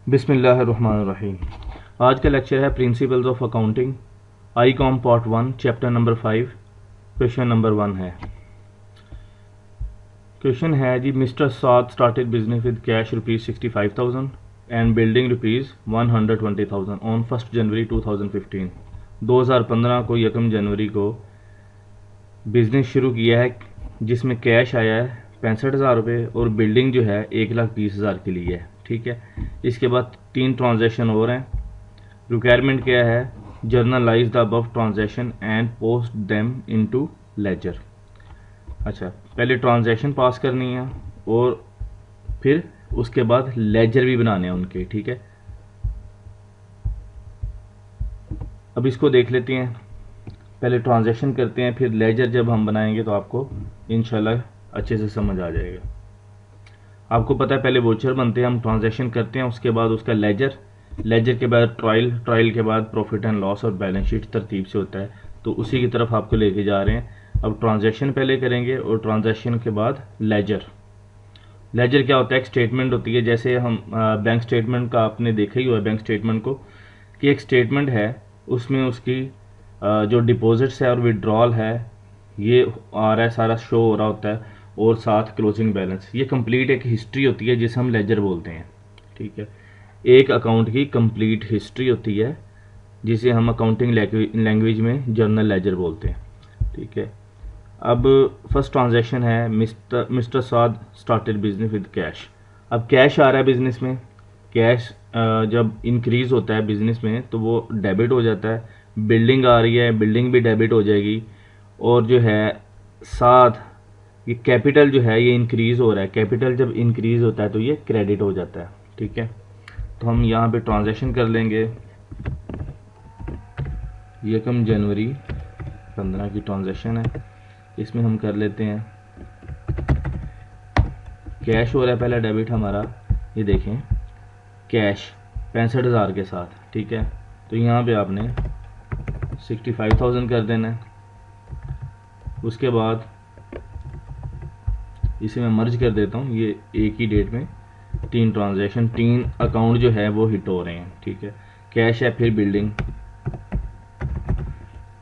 बिस्मिल्लाहिर्रहमानिर्रहीम। आज का लेक्चर है principles of accounting, I com part 1, chapter number 5, question number 1 है। क्वेश्चन है जी, mister Saad started business with cash ₹65,000 and building ₹120,000 on 1 January 2015। 2015 को 1 जनवरी को बिजनेस शुरू किया है जिसमें कैश आया है 65,000 रुपये और बिल्डिंग जो है 1,20,000 की ली है। ठीक है, इसके बाद 3 ट्रांजैक्शन और हैं। रिक्वायरमेंट क्या है? Journalize the above transaction and post them into ledger. अच्छा, पहले ट्रांजैक्शन पास करनी है और फिर उसके बाद लेजर भी बनाने हैं उनके। ठीक है, अब इसको देख लेते हैं। पहले ट्रांजैक्शन करते हैं, फिर लेजर जब हम बनाएंगे तो आपको इंशाल्लाह अच्छे से समझ आ जाएगा। आपको पता है पहले वोचर बनते हैं, हम ट्रांजैक्शन करते हैं, उसके बाद उसका लेजर के बाद ट्रायल के बाद प्रॉफिट एंड लॉस और बैलेंस शीट तरतीब से होता है। तो उसी की तरफ आपको लेके जा रहे हैं। अब ट्रांजैक्शन पहले करेंगे और ट्रांजैक्शन के बाद लेजर क्या होता है? एक स्टेटमेंट होती है। जैसे हम बैंक स्टेटमेंट का आपने देखा ही हुआ है, बैंक स्टेटमेंट को, कि एक स्टेटमेंट है, उसमें उसकी जो डिपॉजिट्स है और विड्रॉल है ये आ रहा है, सारा शो हो रहा होता है, और साथ क्लोजिंग बैलेंस। ये कंप्लीट एक हिस्ट्री होती है जिसे हम लेजर बोलते हैं। ठीक है, एक अकाउंट की कंप्लीट हिस्ट्री होती है जिसे हम अकाउंटिंग लैंग्वेज में जर्नल लेजर बोलते हैं। ठीक है, अब फर्स्ट ट्रांजैक्शन है, mister Saad started business with cash. अब कैश आ रहा है बिजनेस में। कैश जब इंक्रीज होता है बिजनेस में तो वो डेबिट हो जाता है। बिल्डिंग आ रही है, बिल्डिंग भी डेबिट हो जाएगी। और जो है साथ ये कैपिटल जो है ये इंक्रीज हो रहा है। कैपिटल जब इंक्रीज होता है तो ये क्रेडिट हो जाता है। ठीक है, तो हम यहाँ पे ट्रांजैक्शन कर लेंगे। 1 जनवरी 15 की ट्रांजैक्शन है, इसमें हम कर लेते हैं। कैश हो रहा है पहला डेबिट हमारा, ये देखें, कैश 65,000 के साथ। ठीक है, तो यहाँ पे आपने 65,000 कर देना है। उसके बाद इसे मैं मर्ज कर देता हूँ, ये एक ही डेट में 3 ट्रांजैक्शन, 3 अकाउंट जो है वो हिट हो रहे हैं। ठीक है, कैश है, फिर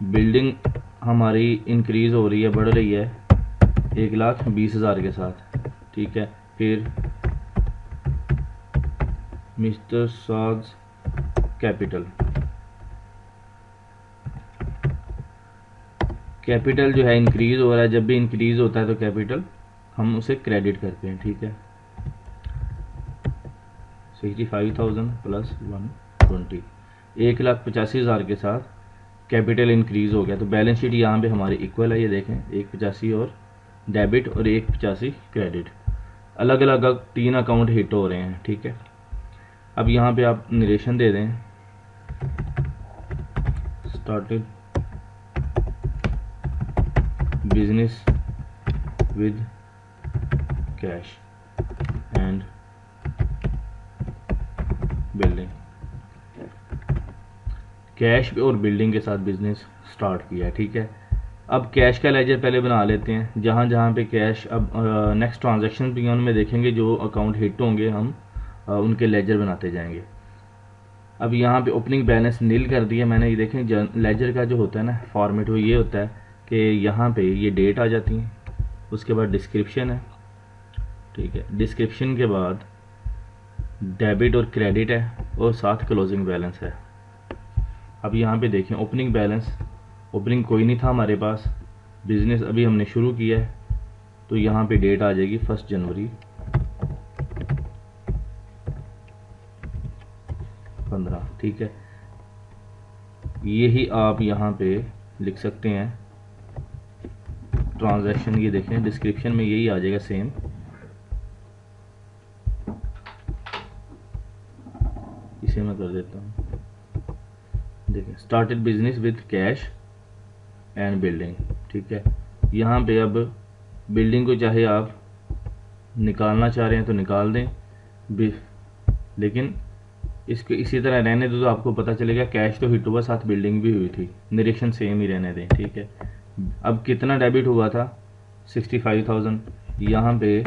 बिल्डिंग हमारी इंक्रीज हो रही है, बढ़ रही है 1,20,000 के साथ। ठीक है, फिर मिस्टर साज कैपिटल जो है इंक्रीज हो रहा है। जब भी इंक्रीज होता है तो कैपिटल हम उसे क्रेडिट करते हैं। ठीक है, 65,000 प्लस 120, 1,85,000 के साथ कैपिटल इंक्रीज हो गया। तो बैलेंस शीट यहाँ पे हमारी इक्वल है, ये देखें, 185 और डेबिट और 185 क्रेडिट। अलग अलग 3 अकाउंट हिट हो रहे हैं। ठीक है, अब यहाँ पे आप नरेशन दे दें, started business with cash and building. Cash और बिल्डिंग के साथ बिजनेस स्टार्ट किया है। ठीक है, अब कैश का लेजर पहले बना लेते हैं। जहाँ जहाँ पे कैश, अब नेक्स्ट ट्रांजैक्शन भी उनमें देखेंगे, जो अकाउंट हिट होंगे हम उनके लेजर बनाते जाएंगे। अब यहाँ पे ओपनिंग बैलेंस नील कर दिया मैंने। ये देखें, लेजर का जो होता है ना फॉर्मेट, वो ये होता है कि यहाँ पे ये डेट आ जाती है, उसके बाद डिस्क्रिप्शन है। ठीक है, डिस्क्रिप्शन के बाद डेबिट और क्रेडिट है और साथ क्लोजिंग बैलेंस है। अब यहाँ पे देखें, ओपनिंग बैलेंस, ओपनिंग कोई नहीं था हमारे पास, बिजनेस अभी हमने शुरू किया है, तो यहाँ पे डेट आ जाएगी 1 जनवरी 15। ठीक है, यही आप यहाँ पे लिख सकते हैं ट्रांजैक्शन। ये देखें, डिस्क्रिप्शन में यही आ जाएगा सेम। इसे मैं कर देता हूँ, देखिए, started business with cash and building. ठीक है, यहाँ पे अब बिल्डिंग को चाहे आप निकालना चाह रहे हैं तो निकाल दें, लेकिन इसको इसी तरह रहने दो तो आपको पता चलेगा कैश तो हिट हुआ, साथ बिल्डिंग भी हुई थी, निरीक्षण सेम ही रहने दें। ठीक है, अब कितना डेबिट हुआ था? 65,000। यहाँ पे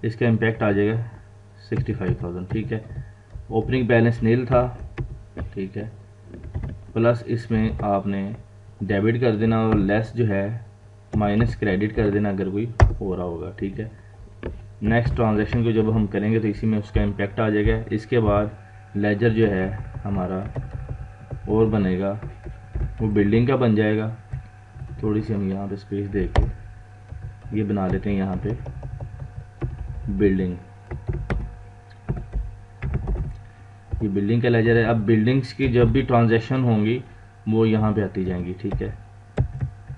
इसका इम्पैक्ट आ जाएगा 65,000, ठीक है। ओपनिंग बैलेंस नील था, ठीक है, प्लस इसमें आपने डेबिट कर देना और लेस जो है माइनस क्रेडिट कर देना अगर कोई हो रहा होगा, ठीक है। नेक्स्ट ट्रांजैक्शन को जब हम करेंगे तो इसी में उसका इम्पैक्ट आ जाएगा। इसके बाद लेजर जो है हमारा और बनेगा, वो बिल्डिंग का बन जाएगा। थोड़ी सी हम यहाँ पे स्पेस दे के ये बना लेते हैं यहाँ पे बिल्डिंग, ये बिल्डिंग का लेजर है। अब बिल्डिंग्स की जब भी ट्रांजैक्शन होंगी वो यहाँ पे आती जाएंगी, ठीक है।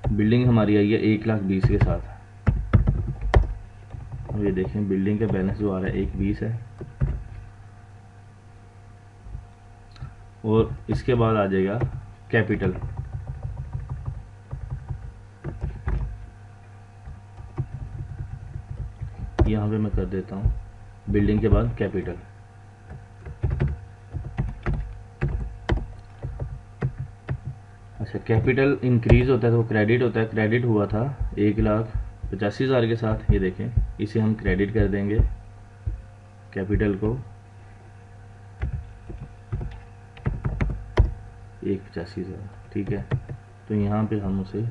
बिल्डिंग हमारी आई है 1,20,000 के साथ। अब ये देखें बिल्डिंग का बैलेंस जो आ रहा है 1,20,000 है। और इसके बाद आ जाएगा कैपिटल, यहाँ पे मैं कर देता हूँ बिल्डिंग के बाद कैपिटल। अच्छा, कैपिटल इंक्रीज होता है तो क्रेडिट होता है। क्रेडिट हुआ था 1,85,000 के साथ, ये देखें इसे हम क्रेडिट कर देंगे कैपिटल को 1,85,000, ठीक है। तो यहाँ पे हम उसे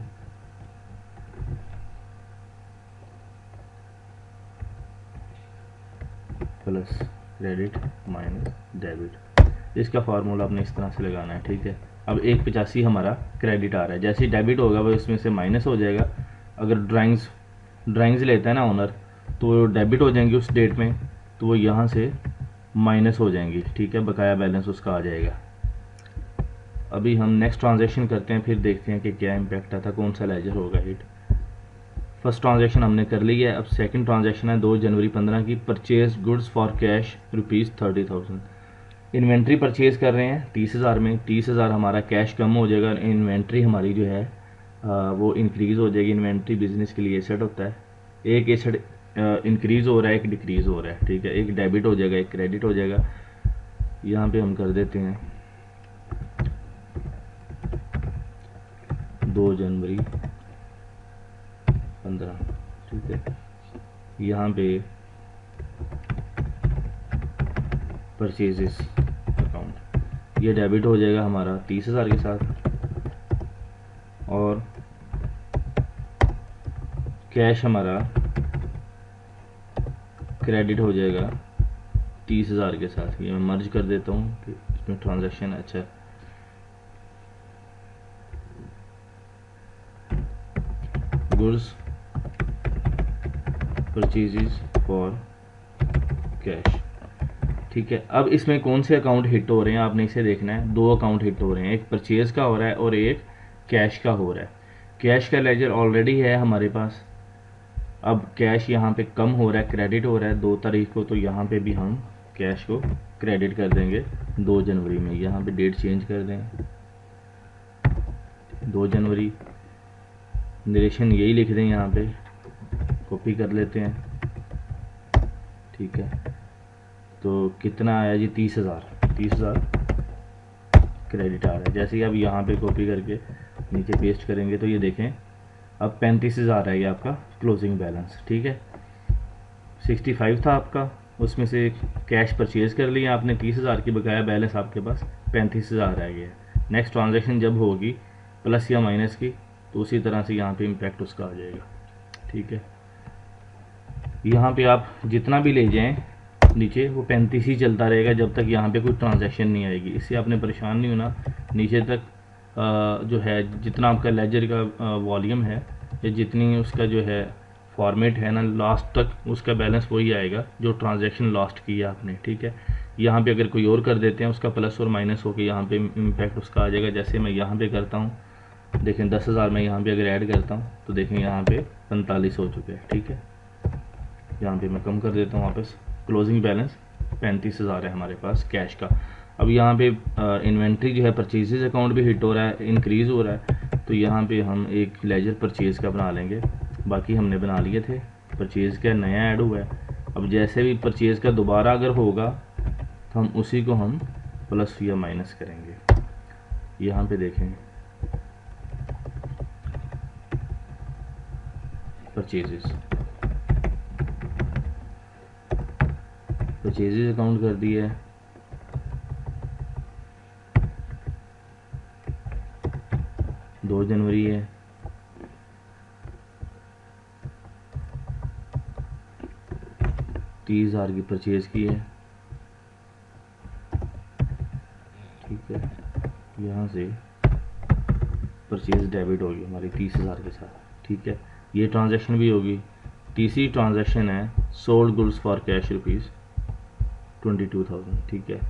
प्लस क्रेडिट माइनस डेबिट, इसका फार्मूला आपने इस तरह से लगाना है, ठीक है। अब 1,85,000 हमारा क्रेडिट आ रहा है, जैसे ही डेबिट होगा वो इसमें से माइनस हो जाएगा। अगर ड्राइंग्स लेता है ना ओनर तो वो डेबिट हो जाएंगी उस डेट में, तो वो यहाँ से माइनस हो जाएंगी, ठीक है, बकाया बैलेंस उसका आ जाएगा। अभी हम नेक्स्ट ट्रांजैक्शन करते हैं, फिर देखते हैं कि क्या इम्पैक्ट आता है, कौन सा लेजर होगा हिट। फर्स्ट ट्रांजैक्शन हमने कर ली है। अब सेकंड ट्रांजैक्शन है 2 जनवरी 15 की, purchase goods for cash ₹30,000। Inventory purchase कर रहे हैं 30,000 में, 30,000 हमारा कैश कम हो जाएगा, इन्वेंट्री हमारी जो है वो इंक्रीज़ हो जाएगी। इन्वेंट्री बिजनेस के लिए एसेट होता है, एक एसेट इंक्रीज़ हो रहा है, एक डिक्रीज़ हो रहा है, ठीक है। एक डेबिट हो जाएगा, एक क्रेडिट हो जाएगा। यहाँ पे हम कर देते हैं 2 जनवरी 15, ठीक है। यहाँ पे परचेजेस अकाउंट, ये डेबिट हो जाएगा हमारा 30,000 के साथ, और कैश हमारा क्रेडिट हो जाएगा 30,000 के साथ। ये मैं मर्ज कर देता हूँ कि इसमें ट्रांजैक्शन अच्छा गुड्स परचेजेस फॉर कैश, ठीक है। अब इसमें कौन से अकाउंट हिट हो रहे हैं आपने इसे देखना है। 2 अकाउंट हिट हो रहे हैं, एक परचेज का हो रहा है और एक कैश का हो रहा है। कैश का लेजर ऑलरेडी है हमारे पास, अब कैश यहाँ पे कम हो रहा है, क्रेडिट हो रहा है 2 तारीख को, तो यहाँ पे भी हम कैश को क्रेडिट कर देंगे 2 जनवरी में। यहाँ पे डेट चेंज कर दें 2 जनवरी, नरेशन यही लिख दें, यहाँ पे कॉपी कर लेते हैं, ठीक है। तो कितना आया जी 30,000 क्रेडिट आ रहा है। जैसे ही आप यहाँ पे कॉपी करके नीचे पेस्ट करेंगे तो ये देखें अब 35,000 है ये आपका क्लोजिंग बैलेंस, ठीक है। 65 था आपका, उसमें से कैश परचेज कर लिया आपने 30,000 की, बकाया बैलेंस आपके पास 35,000 रह गया है। नेक्स्ट ट्रांजैक्शन जब होगी प्लस या माइनस की, तो उसी तरह से यहाँ पे इम्पैक्ट उसका आ जाएगा, ठीक है। यहाँ पे आप जितना भी ले जाएं नीचे वो 35 ही चलता रहेगा जब तक यहाँ पे कोई ट्रांजैक्शन नहीं आएगी। इससे आपने परेशान नहीं होना, नीचे तक जो है जितना आपका लेजर का वॉल्यूम है या जितनी उसका जो है फॉर्मेट है ना, लास्ट तक उसका बैलेंस वही आएगा जो ट्रांजैक्शन लास्ट किया आपने, ठीक है। यहाँ पे अगर कोई और कर देते हैं उसका प्लस और माइनस होकर यहाँ पे इम्पैक्ट उसका आ जाएगा। जैसे मैं यहाँ पे करता हूँ, देखें 10,000 मैं यहाँ पे अगर ऐड करता हूँ तो देखें यहाँ पे 45 हो चुके हैं, ठीक है। यहाँ पे मैं कम कर देता हूँ वापस, क्लोजिंग बैलेंस 35,000 है हमारे पास कैश का। अब यहाँ पे इन्वेंट्री जो है परचेजेस अकाउंट भी हिट हो रहा है, इंक्रीज़ हो रहा है, तो यहाँ पे हम एक लेजर परचेज़ का बना लेंगे। बाकी हमने बना लिए थे, परचेज़ का नया ऐड हुआ है। अब जैसे भी परचेज़ का दोबारा अगर होगा तो हम उसी को हम प्लस या माइनस करेंगे। यहाँ पे देखें परचेजेस, परचेजेज अकाउंट कर दिया है, 2 जनवरी है, $30,000 की परचेज़ की है। ठीक है, यहाँ से परचेज़ डेबिट होगी हमारी 30,000 के साथ। ठीक है, ये ट्रांजैक्शन भी होगी। तीसरी ट्रांजैक्शन है सोल्ड गुड्स फॉर कैश ₹22,000। ठीक है,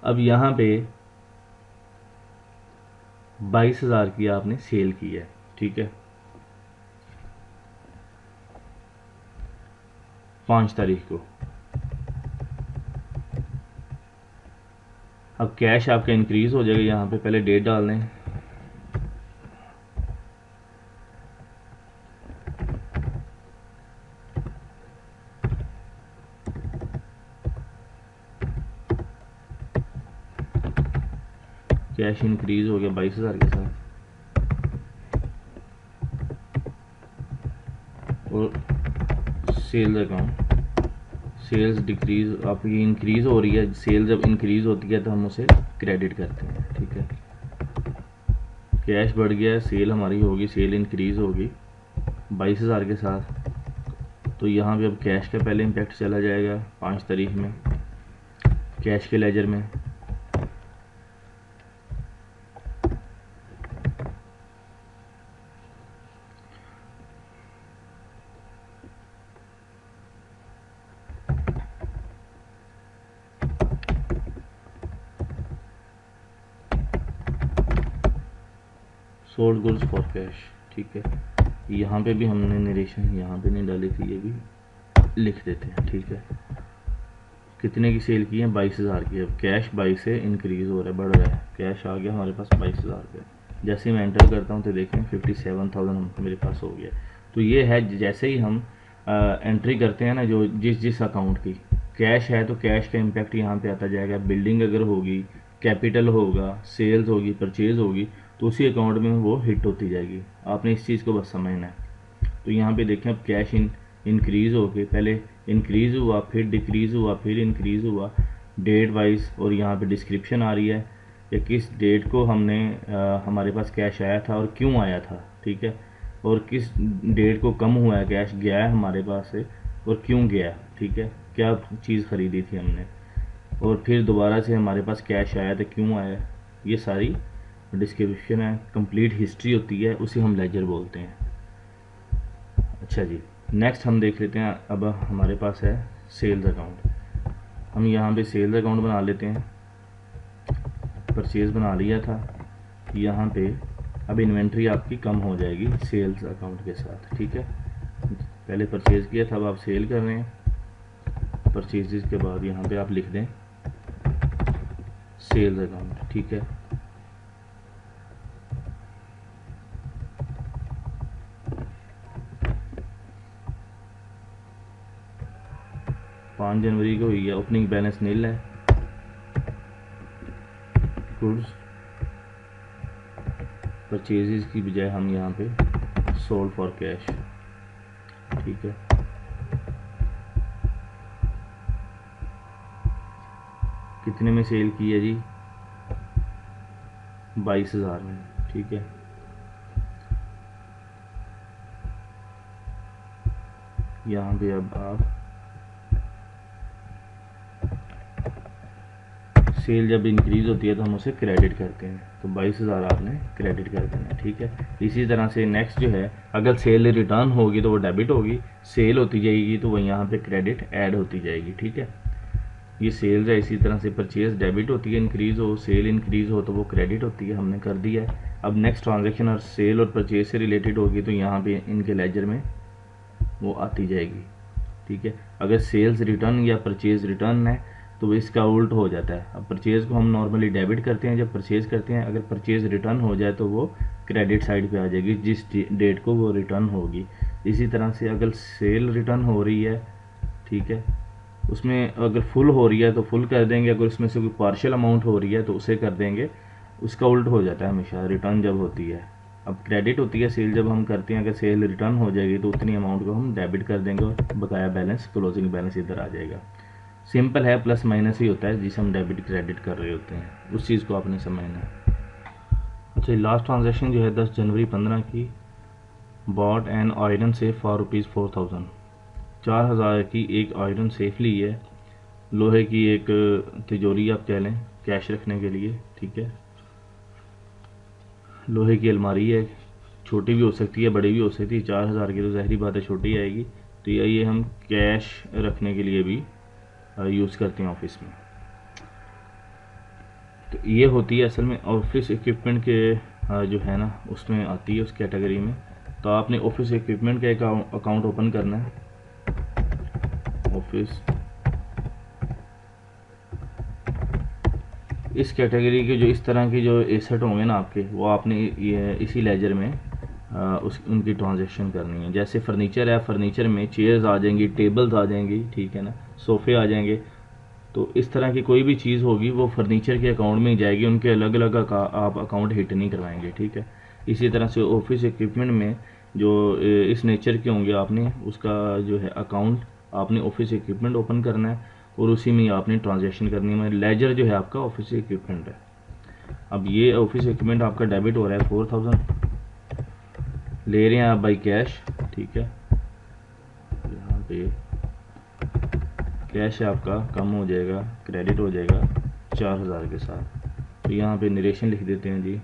अब यहाँ पे 22,000 की आपने सेल की है। ठीक है, 5 तारीख को। अब कैश आपका इंक्रीज हो जाएगा, यहाँ पे पहले डेट डाल दें। कैश इंक्रीज हो गया 22,000 के साथ, और सेल्स अकाउंट, सेल्स डिक्रीज आपकी इंक्रीज हो रही है। सेल जब इंक्रीज होती है तो हम उसे क्रेडिट करते हैं। ठीक है, कैश बढ़ गया, सेल हमारी होगी, सेल इंक्रीज होगी 22,000 के साथ। तो यहाँ पे अब कैश का पहले इम्पैक्ट चला जाएगा 5 तारीख में कैश के लेजर में। Sold goods for cash. ठीक है, यहाँ पे भी हमने नरेशन यहाँ पे नहीं डाली थी, ये भी लिख देते हैं। ठीक है, कितने की सेल की है? 22,000 की। अब कैश 22 से इंक्रीज हो रहा है, बढ़ रहा है। कैश आ गया हमारे पास 22,000 का। जैसे ही मैं एंटर करता हूँ तो देखें 57,000 मेरे पास हो गया। तो ये है, जैसे ही हम एंट्री करते हैं ना, जो जिस अकाउंट की कैश है, तो कैश का इम्पैक्ट यहाँ पे आता जाएगा। बिल्डिंग अगर होगी, कैपिटल होगा, सेल्स होगी, परचेज होगी, तो उसी अकाउंट में वो हिट होती जाएगी। आपने इस चीज़ को बस समझना है। तो यहाँ पे देखें, अब कैश इंक्रीज़ हो के पहले इंक्रीज़ हुआ, फिर डिक्रीज़ हुआ, फिर इंक्रीज़ हुआ, डेट वाइज। और यहाँ पे डिस्क्रिप्शन आ रही है कि किस डेट को हमने हमारे पास कैश आया था और क्यों आया था। ठीक है, और किस डेट को कम हुआ है, कैश गया है हमारे पास से और क्यों गया। ठीक है, क्या चीज़ ख़रीदी थी हमने, और फिर दोबारा से हमारे पास कैश आया तो क्यों आया। ये सारी डिस्क्रिप्शन है, कंप्लीट हिस्ट्री होती है, उसे हम लेजर बोलते हैं। अच्छा जी, नेक्स्ट हम देख लेते हैं। अब हमारे पास है सेल्स अकाउंट। हम यहाँ पे सेल्स अकाउंट बना लेते हैं। परचेज़ बना लिया था, यहाँ पे अब इन्वेंट्री आपकी कम हो जाएगी सेल्स अकाउंट के साथ। ठीक है, पहले परचेज़ किया था, अब आप सेल कर रहे हैं। परचेज़ के बाद यहाँ पे आप लिख दें सेल्स अकाउंट। ठीक है, जनवरी को हुई है, ओपनिंग बैलेंस नील है। गुड्स परचेजेस की बजाय हम यहाँ पे सोल्ड फॉर कैश। ठीक है, कितने में सेल की है जी? 22,000 में। ठीक है, यहाँ पे अब आप सेल जब इंक्रीज होती है तो हम उसे क्रेडिट करते हैं, तो 22,000 आपने क्रेडिट कर देना। ठीक है, इसी तरह से नेक्स्ट जो है, अगर सेल रिटर्न होगी तो वो डेबिट होगी, सेल होती जाएगी तो वो यहाँ पे क्रेडिट ऐड होती जाएगी। ठीक है, ये सेल्स है। इसी तरह से परचेज डेबिट होती है, इंक्रीज हो, सेल इंक्रीज हो तो वो क्रेडिट होती है, हमने कर दिया है। अब नेक्स्ट ट्रांजेक्शन और सेल और परचेज से रिलेटेड होगी तो यहाँ पे इनके लेजर में वो आती जाएगी। ठीक है, अगर सेल्स रिटर्न या परचेज रिटर्न है तो इसका उल्ट हो जाता है। अब परचेज़ को हम नॉर्मली डेबिट करते हैं जब परचेज़ करते हैं, अगर परचेज़ रिटर्न हो जाए तो वो क्रेडिट साइड पे आ जाएगी जिस डेट को वो रिटर्न होगी। इसी तरह से अगर सेल रिटर्न हो रही है, ठीक है, उसमें अगर फुल हो रही है तो फुल कर देंगे, अगर उसमें से कोई पार्शियल अमाउंट हो रही है तो उसे कर देंगे। उसका उल्ट हो जाता है हमेशा रिटर्न जब होती है। अब क्रेडिट होती है सेल जब हम करते हैं, अगर सेल रिटर्न हो जाएगी तो उतनी अमाउंट को हम डेबिट कर देंगे और बकाया बैलेंस, क्लोजिंग बैलेंस इधर आ जाएगा। सिंपल है, प्लस माइनस ही होता है जिसे हम डेबिट क्रेडिट कर रहे होते हैं, उस चीज़ को आपने समझना है। अच्छा, लास्ट ट्रांजैक्शन जो है 10 जनवरी 15 की, bot an iron safe for ₹4000, 4000 की एक आयरन सेफ ली है, लोहे की एक तिजोरी आप कह लें कैश रखने के लिए, ठीक है। लोहे की अलमारी है, छोटी भी हो सकती है बड़ी भी हो सकती है, 4000 की तो ज़ाहिरी बात है छोटी आएगी। तो ये हम कैश रखने के लिए भी यूज़ करते हैं ऑफिस में। तो ये होती है असल में ऑफिस इक्विपमेंट के जो है ना उसमें आती है, उस कैटेगरी में। तो आपने ऑफिस इक्विपमेंट का एक अकाउंट ओपन करना है। ऑफिस इस कैटेगरी के जो इस तरह के जो एसेट होंगे ना आपके, वो आपने ये इसी लेजर में उनकी ट्रांजैक्शन करनी है। जैसे फर्नीचर है, फर्नीचर में चेयर्स आ जाएंगी, टेबल्स आ जाएंगी, ठीक है ना, सोफ़े आ जाएंगे। तो इस तरह की कोई भी चीज़ होगी वो फर्नीचर के अकाउंट में ही जाएगी, उनके अलग अलग आप अकाउंट हिट नहीं करवाएंगे, ठीक है। इसी तरह से ऑफिस इक्विपमेंट में जो इस नेचर के होंगे, आपने उसका जो है अकाउंट आपने ऑफिस इक्विपमेंट ओपन करना है और उसी में आपने ट्रांजैक्शन करनी है। लेजर जो है आपका ऑफिस इक्विपमेंट है। अब ये ऑफिस इक्विपमेंट आपका डेबिट हो रहा है 4000, ले रहे हैं आप बाई कैश, ठीक है। यहाँ पे कैश आपका कम हो जाएगा, क्रेडिट हो जाएगा 4000 के साथ। तो यहाँ पे नरेशन लिख देते हैं जी,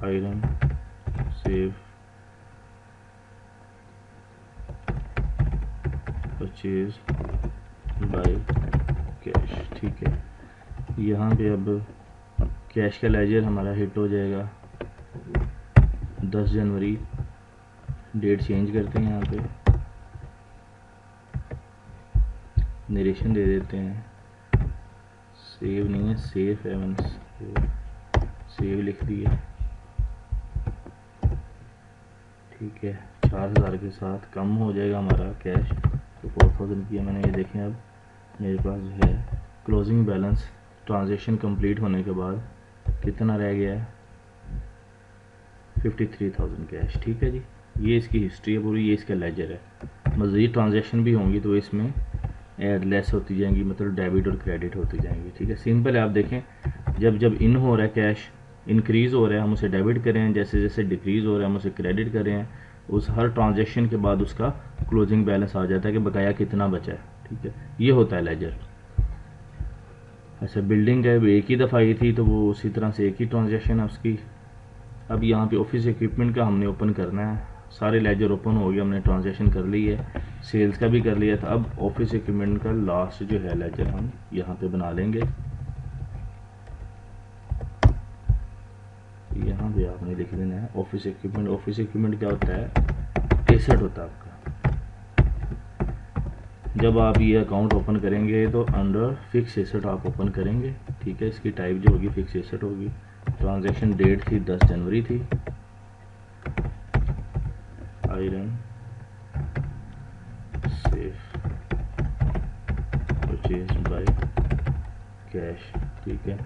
iron safe purchase by cash, ठीक है। यहाँ पे अब कैश का लेजर हमारा हिट हो जाएगा 10 जनवरी, डेट चेंज करते हैं, यहाँ पे नरेशन दे देते हैं, सेव नहीं है सेफ है, मैंने सेव लिख दिया, ठीक है। 4000 के साथ कम हो जाएगा हमारा कैश, तो 4000 किया मैंने। ये देखें अब मेरे पास जो है क्लोजिंग बैलेंस ट्रांजैक्शन कंप्लीट होने के बाद कितना रह गया है, 53,000 कैश, ठीक है जी। ये इसकी हिस्ट्री है पूरी, ये इसका लेजर है। मज़ीद ट्रांजैक्शन भी होंगी तो इसमें ऐड लेस होती जाएंगी, मतलब डेबिट और क्रेडिट होती जाएंगी, ठीक है। सिंपल है, आप देखें जब जब इन हो रहा है कैश, इंक्रीज़ हो रहा है हम उसे डेबिट कर रहे हैं, जैसे जैसे डिक्रीज़ हो रहा है हम उसे क्रेडिट कर रहे हैं। उस हर ट्रांजैक्शन के बाद उसका क्लोजिंग बैलेंस आ जाता है कि बकाया कितना बचा है, ठीक है। ये होता है लेजर। अच्छा, बिल्डिंग है एक ही दफ़ा आई थी तो वो उसी तरह से एक ही ट्रांजैक्शन है उसकी। अब यहाँ पे ऑफिस इक्विपमेंट का हमने ओपन करना है, सारे लेजर ओपन हो गए, हमने ट्रांजैक्शन कर ली है, सेल्स का भी कर लिया था। अब ऑफिस इक्विपमेंट का लास्ट जो है लेजर हम यहाँ पे बना लेंगे। यहाँ पे आपने लिख देना है ऑफिस इक्विपमेंट। ऑफिस इक्विपमेंट क्या होता है, एसेट होता है आपका। जब आप ये अकाउंट ओपन करेंगे तो अंडर फिक्स एसेट आप ओपन करेंगे, ठीक है। इसकी टाइप जो होगी फिक्स एसेट होगी। ट्रांजैक्शन डेट थी 10 जनवरी थी, iron safe purchase by cash, ठीक है।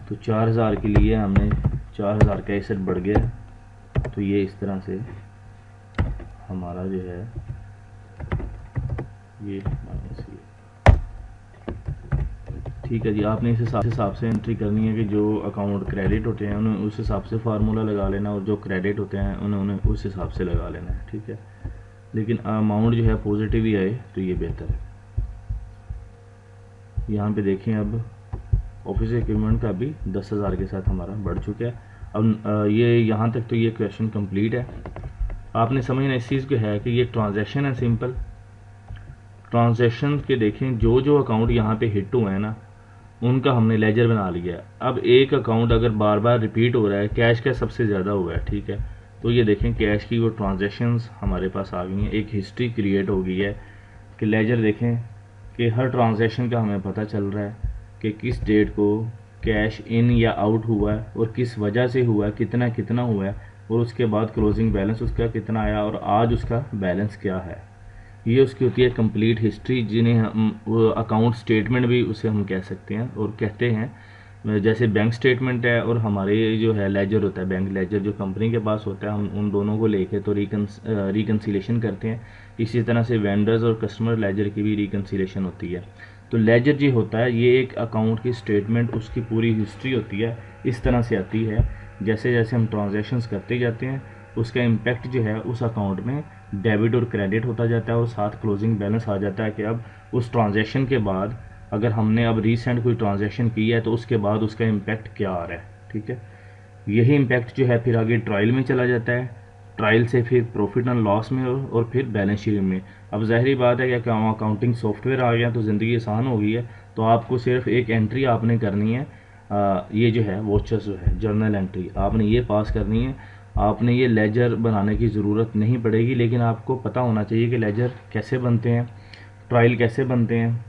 तो 4000 के लिए हमने 4000 का एसेट बढ़ गया, तो ये इस तरह से हमारा जो है ये माइनस ये, ठीक है जी। आपने इस हिसाब से एंट्री करनी है कि जो अकाउंट क्रेडिट होते हैं उन्हें उस हिसाब से फार्मूला लगा लेना, और जो क्रेडिट होते हैं उन्हें उस हिसाब से लगा लेना है, ठीक है। लेकिन अमाउंट जो है पॉजिटिव ही आए तो ये बेहतर है। यहाँ पे देखें अब ऑफिस इक्विपमेंट का भी 10,000 के साथ हमारा बढ़ चुका है। अब ये यहाँ तक तो ये क्वेश्चन कंप्लीट है। आपने समझना इस चीज़ को है कि ये ट्रांजैक्शन है सिंपल। ट्रांजैक्शन के देखें जो जो अकाउंट यहाँ पे हिट हुए हैं ना उनका हमने लेजर बना लिया। अब एक अकाउंट अगर बार बार रिपीट हो रहा है, कैश का सबसे ज़्यादा हुआ है, ठीक है, तो ये देखें कैश की वो ट्रांजैक्शंस हमारे पास आ गई हैं, एक हिस्ट्री क्रिएट हो गई है कि लेजर देखें कि हर ट्रांजैक्शन का हमें पता चल रहा है कि किस डेट को कैश इन या आउट हुआ है और किस वजह से हुआ है, कितना कितना हुआ है, और उसके बाद क्लोजिंग बैलेंस उसका कितना आया और आज उसका बैलेंस क्या है। ये उसकी होती है कंप्लीट हिस्ट्री, जिन्हें हम अकाउंट स्टेटमेंट भी उसे हम कह सकते हैं और कहते हैं। जैसे बैंक स्टेटमेंट है और हमारे जो है लेजर होता है, बैंक लेजर जो कंपनी के पास होता है, हम उन दोनों को लेके तो रिकन्सिलेशन करते हैं इसी तरह से वेंडर्स और कस्टमर लेजर की भी रिकन्सिलेशन होती है। तो लेजर जो होता है ये एक अकाउंट की स्टेटमेंट, उसकी पूरी हिस्ट्री होती है, इस तरह से आती है। जैसे जैसे हम ट्रांजैक्शंस करते जाते हैं उसका इम्पैक्ट जो है उस अकाउंट में डेबिट और क्रेडिट होता जाता है और साथ क्लोजिंग बैलेंस आ जाता है कि अब उस ट्रांजैक्शन के बाद अगर हमने अब रिसेंट कोई ट्रांजैक्शन की है तो उसके बाद उसका इम्पैक्ट क्या आ रहा है। ठीक है, यही इम्पैक्ट जो है फिर आगे ट्रायल में चला जाता है, ट्रायल से फिर प्रॉफिट एंड लॉस में और फिर बैलेंस शीट में। अब ज़ाहिरी बात है कि अकाउंटिंग सॉफ्टवेयर आ गया तो ज़िंदगी आसान हो गई है। तो आपको सिर्फ एक एंट्री आपने करनी है, ये जो है वॉचर्स जो है जर्नल एंट्री आपने ये पास करनी है। आपने ये लेजर बनाने की ज़रूरत नहीं पड़ेगी, लेकिन आपको पता होना चाहिए कि लेजर कैसे बनते हैं, ट्रायल कैसे बनते हैं,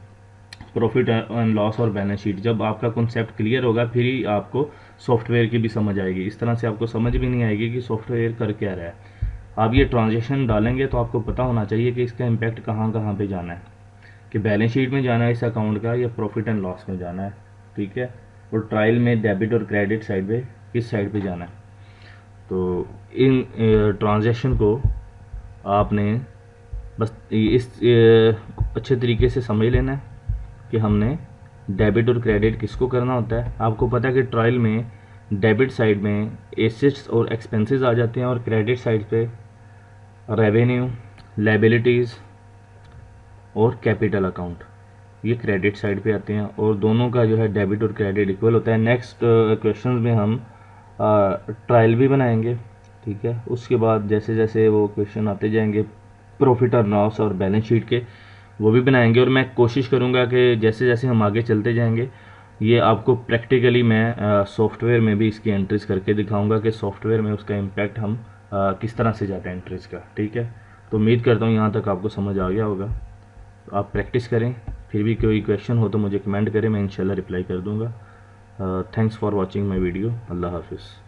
प्रॉफिट एंड लॉस और बैलेंस शीट। जब आपका कॉन्सेप्ट क्लियर होगा फिर ही आपको सॉफ्टवेयर की भी समझ आएगी। इस तरह से आपको समझ भी नहीं आएगी कि सॉफ्टवेयर कर क्या रहा है। आप ये ट्रांजेक्शन डालेंगे तो आपको पता होना चाहिए कि इसका इम्पैक्ट कहाँ कहाँ पे जाना है, कि बैलेंस शीट में जाना है इस अकाउंट का या प्रॉफिट एंड लॉस में जाना है। ठीक है, और ट्रायल में डेबिट और क्रेडिट साइड पे किस साइड पे जाना है। तो इन ट्रांजेक्शन को आपने बस इस अच्छे तरीके से समझ लेना है कि हमने डेबिट और क्रेडिट किसको करना होता है। आपको पता है कि ट्रायल में डेबिट साइड में एसेट्स और एक्सपेंसेस आ जाते हैं और क्रेडिट साइड पे रेवेन्यू, लायबिलिटीज़ और कैपिटल अकाउंट, ये क्रेडिट साइड पे आते हैं और दोनों का जो है डेबिट और क्रेडिट इक्वल होता है। नेक्स्ट क्वेश्चन में हम ट्रायल भी बनाएंगे। ठीक है, उसके बाद जैसे जैसे वो क्वेश्चन आते जाएंगे प्रॉफिट और लॉस और बैलेंस शीट के वो भी बनाएंगे। और मैं कोशिश करूंगा कि जैसे जैसे हम आगे चलते जाएंगे ये आपको प्रैक्टिकली मैं सॉफ्टवेयर में भी इसकी एंट्रीज करके दिखाऊंगा कि सॉफ्टवेयर में उसका इम्पैक्ट हम किस तरह से जाता है एंट्रीज का। ठीक है, तो उम्मीद करता हूँ यहाँ तक आपको समझ आ गया होगा। तो आप प्रैक्टिस करें, फिर भी कोई क्वेश्चन हो तो मुझे कमेंट करें, मैं इंशाल्लाह रिप्लाई कर दूँगा। Thanks for watching my video. अल्लाह हाफिज़।